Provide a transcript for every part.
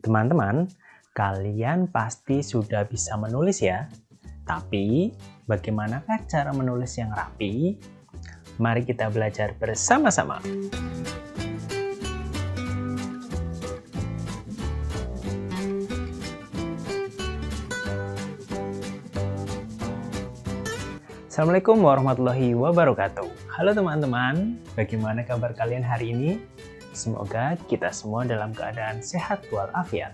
Teman-teman, kalian pasti sudah bisa menulis ya. Tapi, bagaimanakah cara menulis yang rapi? Mari kita belajar bersama-sama. Assalamualaikum warahmatullahi wabarakatuh. Halo teman-teman, bagaimana kabar kalian hari ini? Semoga kita semua dalam keadaan sehat walafiat.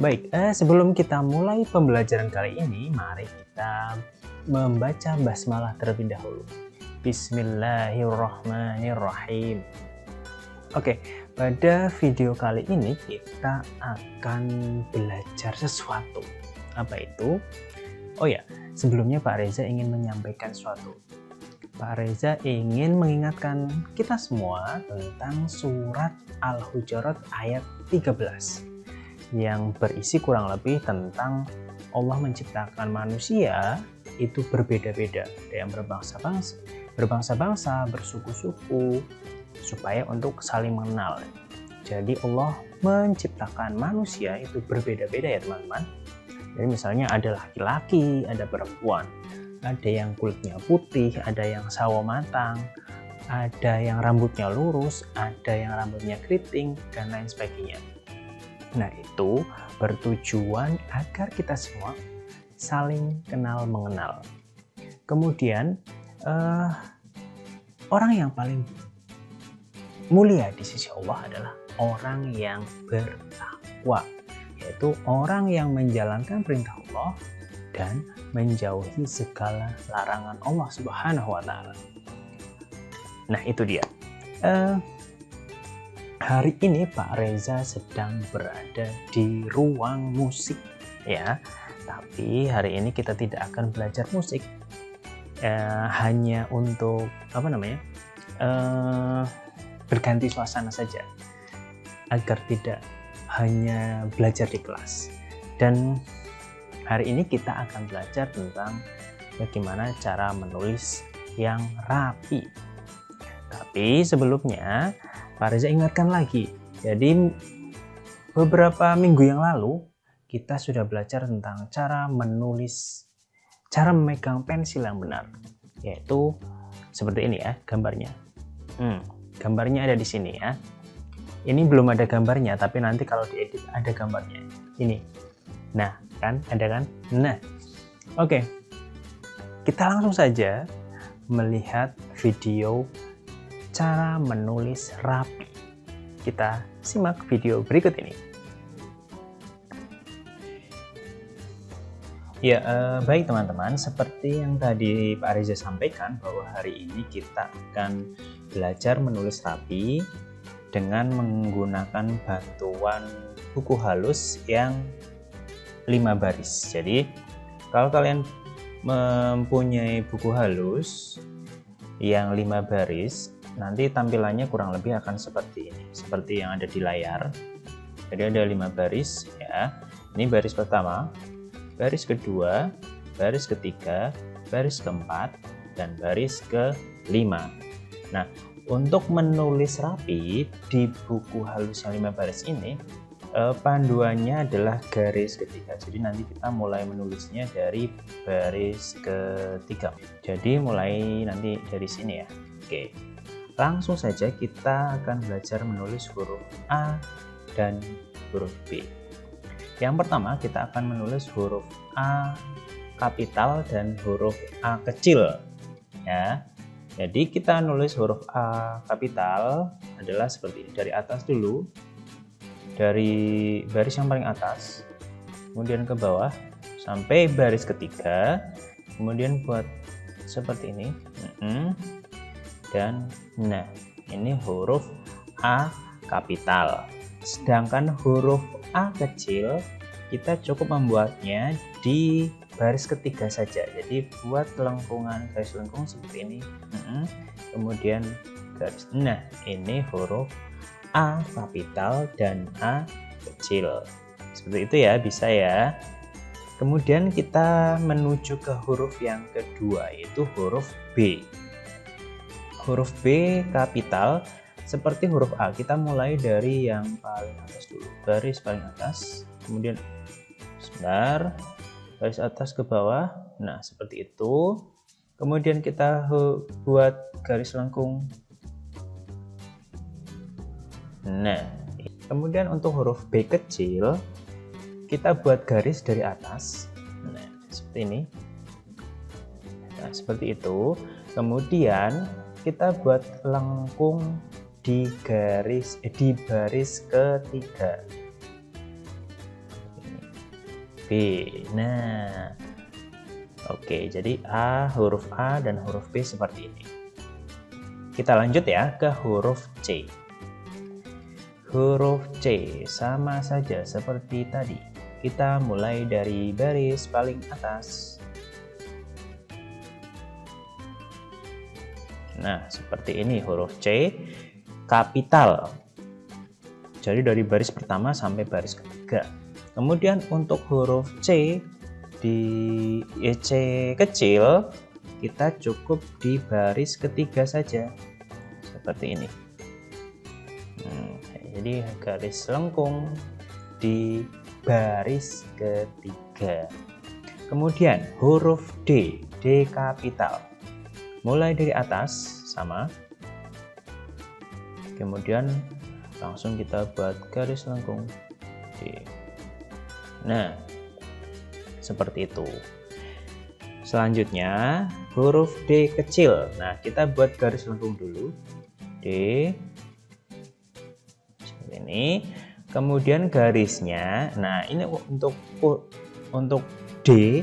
Baik, sebelum kita mulai pembelajaran kali ini, mari kita membaca basmalah terlebih dahulu. Bismillahirrahmanirrahim. Oke, pada video kali ini kita akan belajar sesuatu. Apa itu? Oh ya, sebelumnya Pak Reza ingin menyampaikan sesuatu. Pak Reza ingin mengingatkan kita semua tentang surat Al-Hujurat ayat 13 yang berisi kurang lebih tentang Allah menciptakan manusia itu berbeda-beda, ada yang berbangsa-bangsa, bersuku-suku, supaya untuk saling mengenal. Jadi Allah menciptakan manusia itu berbeda-beda ya teman-teman. Jadi misalnya ada laki-laki, ada perempuan, ada yang kulitnya putih, ada yang sawo matang, ada yang rambutnya lurus, ada yang rambutnya keriting, dan lain sebagainya. Nah, itu bertujuan agar kita semua saling kenal mengenal. Kemudian, orang yang paling mulia di sisi Allah adalah orang yang bertakwa, yaitu orang yang menjalankan perintah Allah dan menjauhi segala larangan Allah Subhanahu wa Ta'ala. Nah, itu dia. Hari ini Pak Reza sedang berada di ruang musik, ya. Tapi hari ini kita tidak akan belajar musik, hanya untuk berganti suasana saja, agar tidak hanya belajar di kelas. Dan hari ini kita akan belajar tentang bagaimana cara menulis yang rapi. Tapi sebelumnya Pak Reza ingatkan lagi, jadi beberapa minggu yang lalu kita sudah belajar tentang cara menulis, cara memegang pensil yang benar, yaitu seperti ini ya gambarnya. Gambarnya ada di sini ya. Ini belum ada gambarnya, tapi nanti kalau diedit ada gambarnya. Ini. Nah, kan? Ada kan? Nah, oke. Kita langsung saja melihat video cara menulis rapi. Kita simak video berikut ini. Ya, baik teman-teman. Seperti yang tadi Pak Reza sampaikan, bahwa hari ini kita akan belajar menulis rapi dengan menggunakan bantuan buku halus yang 5 baris. Jadi kalau kalian mempunyai buku halus yang 5 baris, nanti tampilannya kurang lebih akan seperti ini, seperti yang ada di layar. Jadi ada 5 baris ya. Ini baris pertama, baris kedua, baris ketiga, baris keempat, dan baris kelima. Nah, untuk menulis rapi di buku halus yang 5 baris ini, panduannya adalah garis ketiga. Jadi nanti kita mulai menulisnya dari baris ketiga. Jadi mulai nanti dari sini ya. Oke, langsung saja kita akan belajar menulis huruf A dan huruf B. Yang pertama kita akan menulis huruf A kapital dan huruf A kecil ya. Jadi kita nulis huruf A kapital adalah seperti ini, dari atas dulu, dari baris yang paling atas, kemudian ke bawah sampai baris ketiga, kemudian buat seperti ini, dan nah ini huruf A kapital. Sedangkan huruf A kecil kita cukup membuatnya di baris ketiga saja. Jadi buat lengkungan garis lengkung seperti ini, kemudian garis. Nah, ini huruf A kapital dan A kecil. Seperti itu ya, bisa ya. Kemudian kita menuju ke huruf yang kedua, yaitu huruf B. Huruf B kapital seperti huruf A, kita mulai dari yang paling atas dulu, baris paling atas, kemudian sebentar, garis atas ke bawah. Nah, seperti itu. Kemudian kita buat garis lengkung. Nah, kemudian untuk huruf B kecil, kita buat garis dari atas. Nah, seperti ini. Nah, seperti itu. Kemudian kita buat lengkung di baris ketiga. B. Nah, oke, jadi huruf A dan huruf B seperti ini. Kita lanjut ya ke huruf C. Huruf C sama saja seperti tadi. Kita mulai dari baris paling atas. Nah, seperti ini huruf C kapital. Jadi dari baris pertama sampai baris ketiga. Kemudian untuk huruf C di C kecil, kita cukup di baris ketiga saja. Seperti ini. Jadi garis lengkung di baris ketiga. Kemudian huruf D, D kapital. Mulai dari atas sama. Kemudian langsung kita buat garis lengkung D. Nah, seperti itu. Selanjutnya huruf D kecil. Nah, kita buat garis lengkung dulu. D. Seperti ini. Kemudian garisnya. Nah, ini untuk D.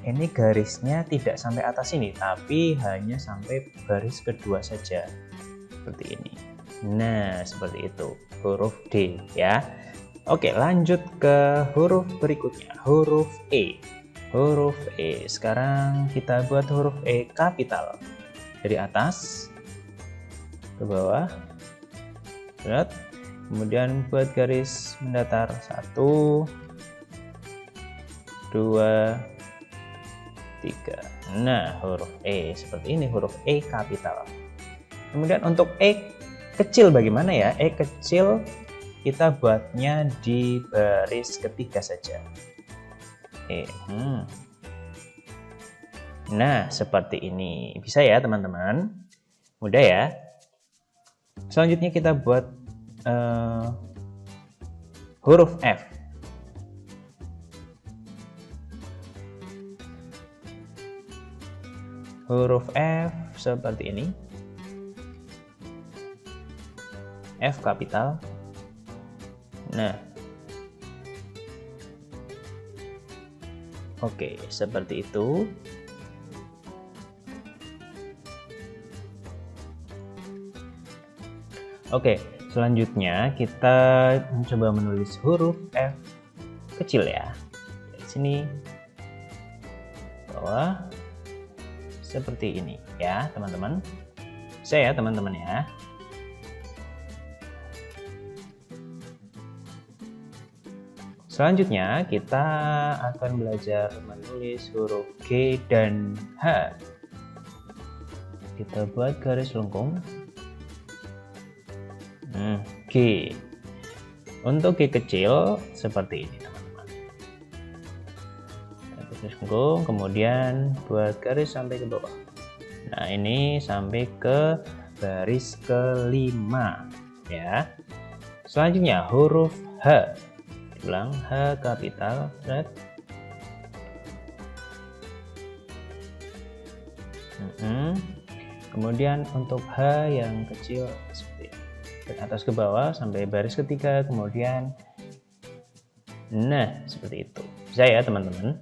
Ini garisnya tidak sampai atas ini, tapi hanya sampai baris kedua saja. Seperti ini. Nah, seperti itu. Huruf D ya. Oke, lanjut ke huruf berikutnya. Huruf E. Huruf E. Sekarang kita buat huruf E kapital. Dari atas ke bawah. Lihat. Kemudian buat garis mendatar 1, 2, 3. Nah, huruf E seperti ini, huruf E kapital. Kemudian untuk E kecil bagaimana ya? E kecil kita buatnya di baris ketiga saja. Nah, seperti ini. Bisa ya, teman-teman? Mudah ya? Selanjutnya kita buat huruf F. Huruf F seperti ini. F kapital. Nah. Oke, seperti itu. Oke, selanjutnya kita mencoba menulis huruf F kecil ya. Dari sini. Bawah. Seperti ini ya teman-teman. Saya ya teman-teman ya. Selanjutnya kita akan belajar menulis huruf G dan H. Kita buat garis lengkung. G. Untuk G kecil seperti ini teman-teman. Garis lengkung, kemudian buat garis sampai ke bawah. Nah, ini sampai ke baris kelima ya. Selanjutnya huruf H. Ulang, H kapital. Kemudian untuk H yang kecil seperti ini. Dari atas ke bawah sampai baris ketiga, kemudian nah seperti itu. Bisa ya teman-teman?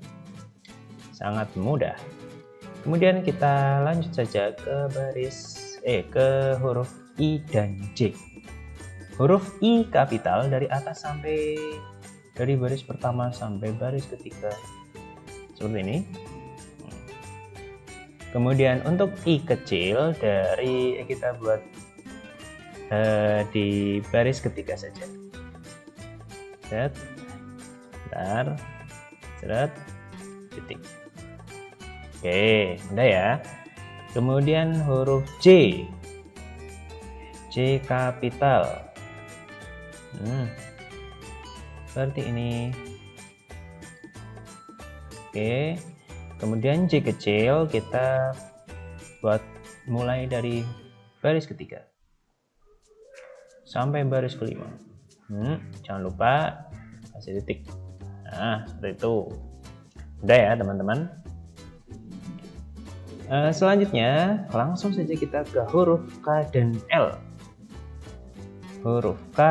Sangat mudah. Kemudian kita lanjut saja ke ke huruf I dan J. Huruf I kapital dari atas sampai dari baris pertama sampai baris ketiga seperti ini. Kemudian untuk I kecil dari kita buat di baris ketiga saja. Set, bentar, seret, titik. Oke, mudah ya. Kemudian huruf J. J J kapital. Seperti ini. Oke, kemudian J kecil kita buat mulai dari baris ketiga sampai baris kelima. Jangan lupa kasih titik. Nah, seperti itu. Udah ya teman-teman. Selanjutnya langsung saja kita ke huruf K dan L. Huruf K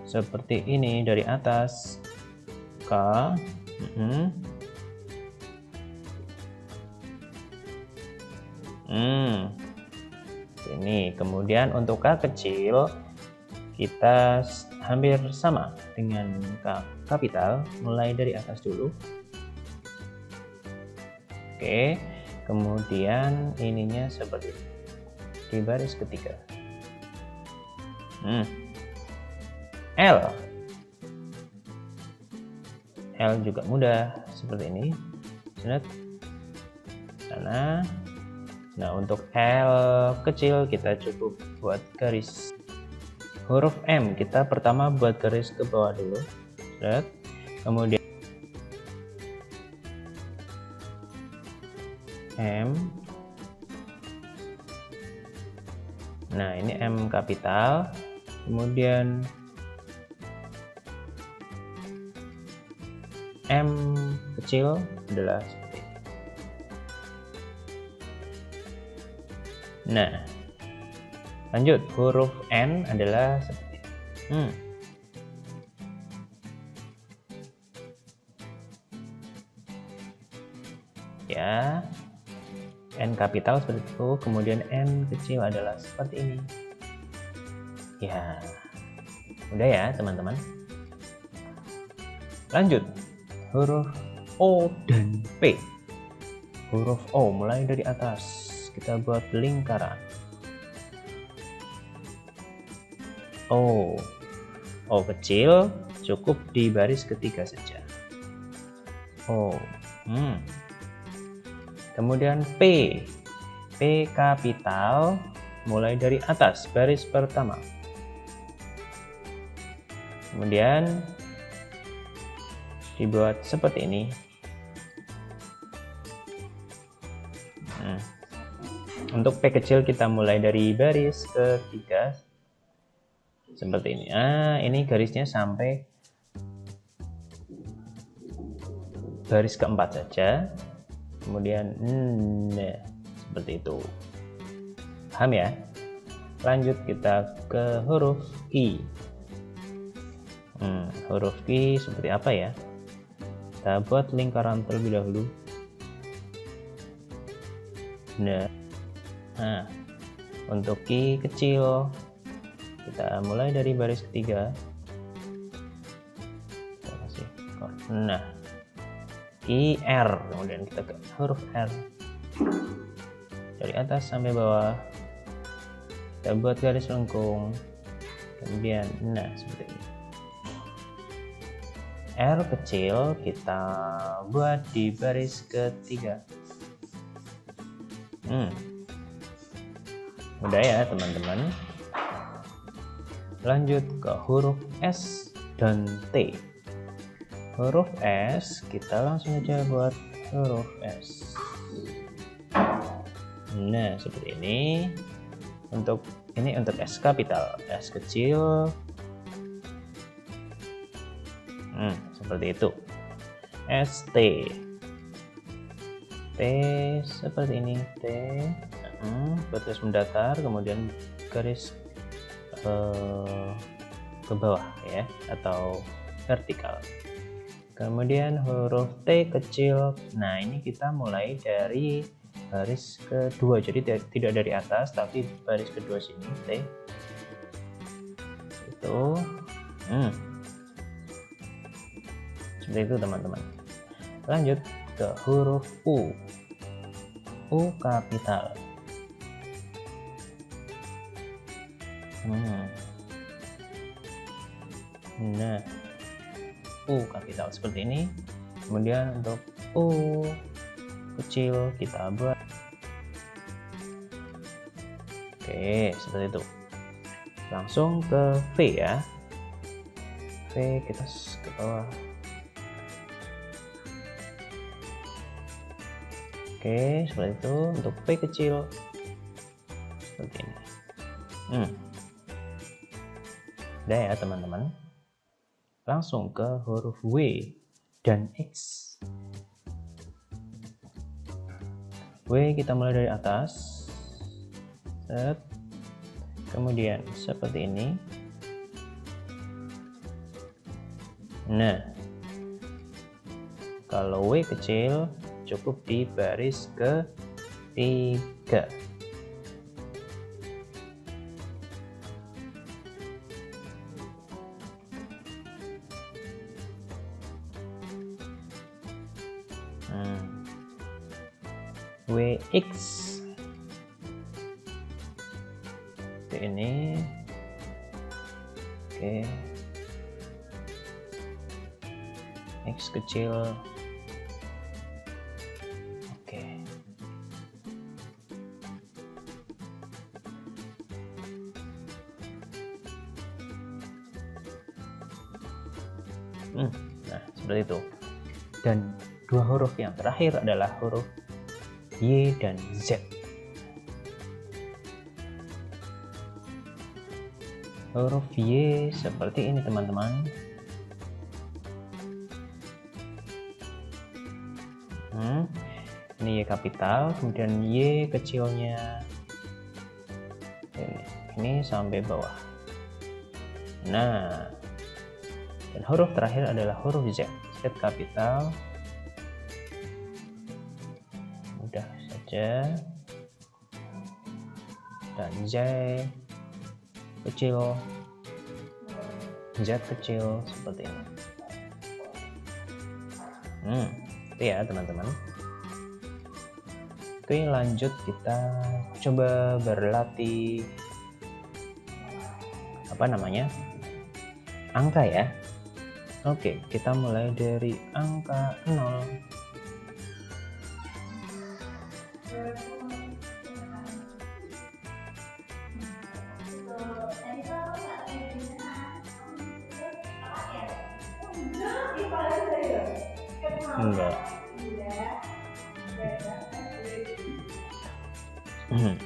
seperti ini dari atas. K. Ini kemudian untuk K kecil kita hampir sama dengan K kapital, mulai dari atas dulu. Oke, kemudian ininya seperti ini di baris ketiga. L juga mudah seperti ini. Sana. Nah, untuk L kecil kita cukup buat garis. Huruf M kita pertama buat garis ke bawah dulu. Kemudian M. Nah, ini M kapital. Kemudian M kecil adalah seperti ini. Nah, lanjut huruf N adalah seperti ini. Ya, N kapital seperti itu, kemudian N kecil adalah seperti ini. Ya, udah ya teman-teman. Lanjut huruf O dan P. Huruf O mulai dari atas kita buat lingkaran. O kecil cukup di baris ketiga saja. O. Kemudian P kapital mulai dari atas baris pertama. Kemudian dibuat seperti ini. Untuk P kecil kita mulai dari baris ketiga seperti ini. Ini garisnya sampai baris keempat saja. Kemudian seperti itu. Paham ya? Lanjut kita ke huruf I. Huruf I seperti apa ya? Kita buat lingkaran terlebih dahulu. Nah, untuk Q kecil kita mulai dari baris ketiga. Kita kasih nah, R, kemudian kita ke huruf R dari atas sampai bawah. Kita buat garis lengkung, kemudian seperti ini. R kecil kita buat di baris ketiga. Udah ya teman-teman. Lanjut ke huruf S dan T. Huruf S kita langsung aja buat huruf S. Nah, seperti ini. Untuk S kapital, S kecil. Seperti itu. ST. T seperti ini, T. Batas mendatar, kemudian garis ke bawah ya, atau vertikal. Kemudian huruf T kecil. Nah, ini kita mulai dari baris kedua, jadi tidak dari atas tapi baris kedua sini, T. Itu seperti itu teman-teman. Lanjut ke huruf U. U kapital. Nah, U kapital seperti ini. Kemudian untuk U kecil kita buat Oke, seperti itu. Langsung ke V ya. V kita ke bawah. Oke, seperti itu untuk V kecil. Seperti ini. Udah ya teman-teman. Langsung ke huruf W dan X. W kita mulai dari atas. Set. Kemudian seperti ini. Nah, kalau W kecil cukup di baris ketiga. WX seperti ini. Oke, X kecil. Oke, nah seperti itu. Dan dua huruf yang terakhir adalah huruf Y dan Z. Huruf Y seperti ini teman-teman. Ini Y kapital, kemudian Y kecilnya ini sampai bawah. Nah, dan huruf terakhir adalah huruf Z. Z kapital. Mudah saja. Dan Z kecil, Z kecil seperti ini. Itu ya teman-teman. Oke, lanjut kita coba berlatih angka ya. Oke, kita mulai dari angka 0. Enggak.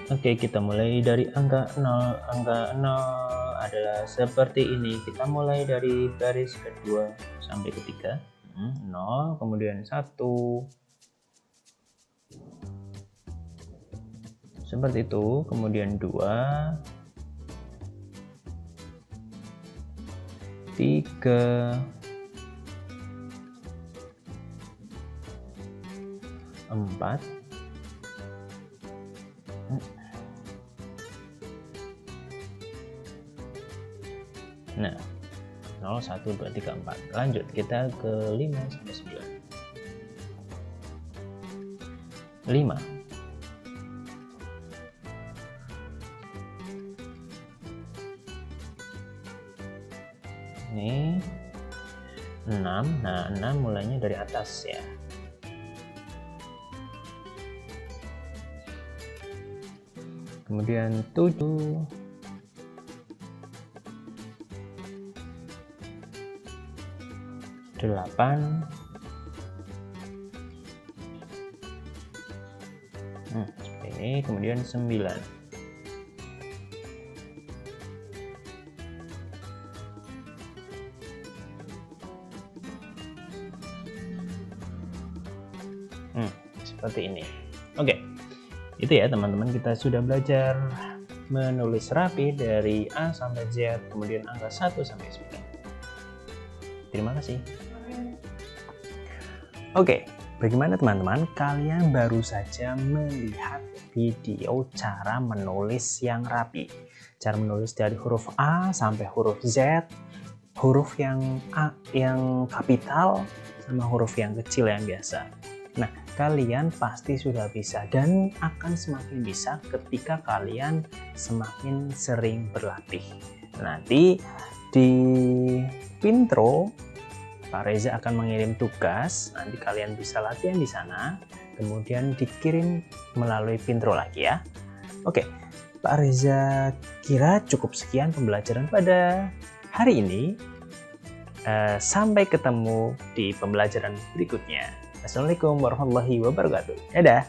Oke, kita mulai dari angka 0. Angka 0 adalah seperti ini. Kita mulai dari baris kedua sampai ketiga. 0, kemudian 1. Seperti itu, kemudian 2, 3, 4, 0, 1, 2, 3, 4. Lanjut kita ke 5 sampai 9. 5. Ini 6. Nah, 6 mulainya dari atas ya. Kemudian 7, 8, seperti ini, kemudian 9. Seperti ini. Oke, itu ya teman-teman, kita sudah belajar menulis rapi dari A sampai Z, kemudian angka 1 sampai 9. Terima kasih. Oke, bagaimana teman-teman? Kalian baru saja melihat video cara menulis yang rapi. Cara menulis dari huruf A sampai huruf Z, huruf yang A yang kapital sama huruf yang kecil yang biasa. Nah, kalian pasti sudah bisa dan akan semakin bisa ketika kalian semakin sering berlatih. Nanti di Pintro Pak Reza akan mengirim tugas, nanti kalian bisa latihan di sana, kemudian dikirim melalui Pintro lagi ya. Oke, Pak Reza kira cukup sekian pembelajaran pada hari ini. Sampai ketemu di pembelajaran berikutnya. Assalamualaikum warahmatullahi wabarakatuh. Dadah.